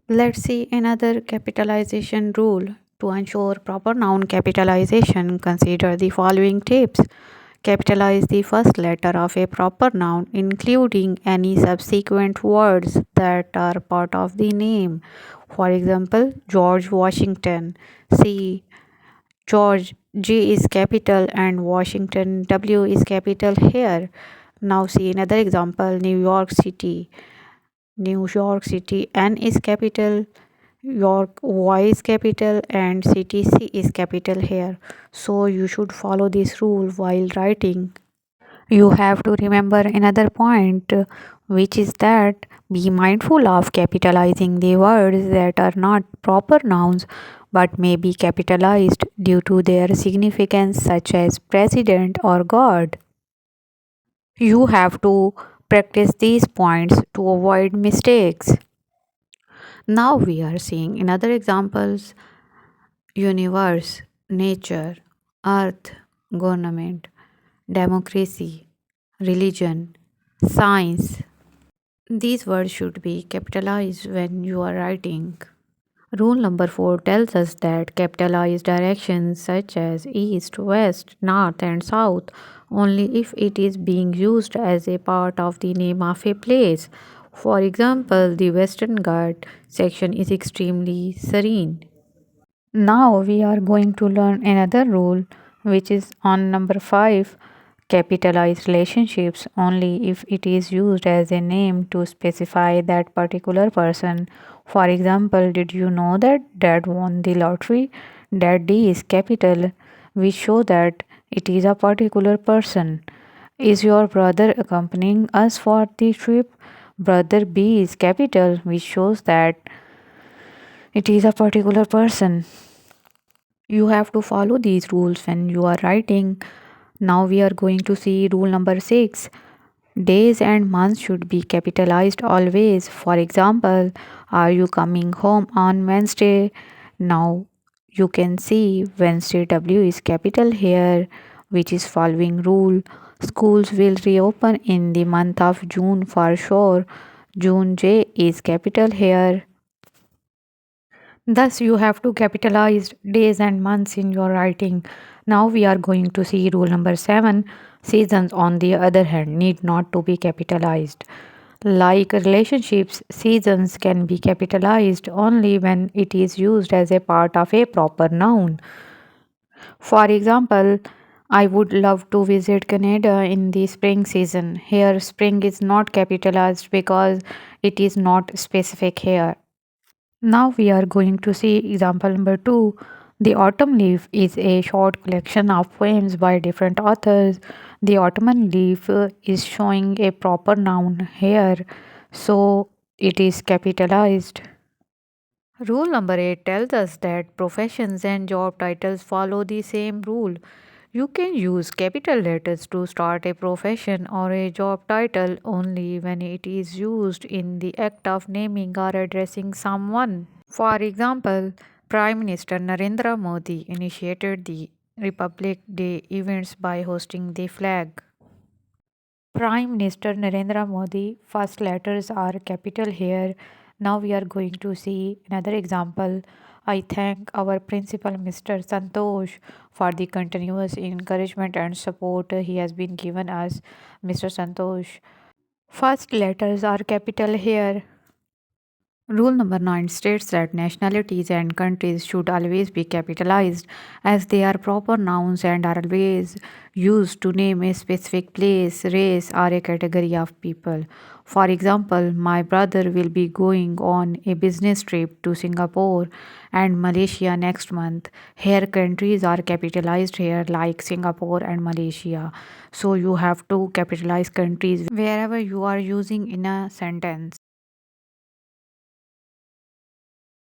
Let's see another capitalization rule. To ensure proper noun capitalization, consider the following tips. Capitalize the first letter of a proper noun, including any subsequent words that are part of the name. For example, George Washington. See, George G is capital and Washington W is capital here. Now see another example, New York City. New York City N is capital, York Y is capital, and city C is capital here. So you should follow this rule while writing. You have to remember another point, which is that be mindful of capitalizing the words that are not proper nouns but may be capitalized due to their significance, such as president or God. You have to practice these points to avoid mistakes. Now we are seeing another examples: universe, nature, earth, government, democracy, religion, science. These words should be capitalized when you are writing. Rule number 4 tells us that capitalized directions such as east, west, north, and south only if it is being used as a part of the name of a place. For example, the Western Ghat section is extremely serene. Now we are going to learn another rule, which is on number 5. Capitalize relationships only if it is used as a name to specify that particular person. For example, did you know that dad won the lottery? That D is capital, which show that it is a particular person. Is your brother accompanying us for the trip? Brother B is capital, which shows that it is a particular person. You have to follow these rules when you are writing. Now we are going to see rule number 6. Days and months should be capitalized always. For example, are you coming home on Wednesday? Now you can see Wednesday W is capital here, which is following rule. Schools will reopen in the month of June for sure. June J is capital here. Thus, you have to capitalize days and months in your writing. Now, we are going to see rule number 7. Seasons, on the other hand, need not to be capitalized. Like relationships, seasons can be capitalized only when it is used as a part of a proper noun. For example, I would love to visit Canada in the spring season. Here, spring is not capitalized because it is not specific here. Now we are going to see example number 2. The Autumn Leaf is a short collection of poems by different authors. The autumn leaf is showing a proper noun here, so it is capitalized. Rule number 8 tells us that professions and job titles follow the same rule. You can use capital letters to start a profession or a job title only when it is used in the act of naming or addressing someone. For example, Prime Minister Narendra Modi initiated the Republic Day events by hosting the flag. Prime Minister Narendra Modi, first letters are capital here. Now we are going to see another example. I thank our principal Mr. Santosh for the continuous encouragement and support he has been given us. Mr. Santosh. First letters are capital here. Rule number 9 states that nationalities and countries should always be capitalized as they are proper nouns and are always used to name a specific place, race, or a category of people. For example, my brother will be going on a business trip to Singapore and Malaysia next month. Here, countries are capitalized here, like Singapore and Malaysia. So, you have to capitalize countries wherever you are using in a sentence.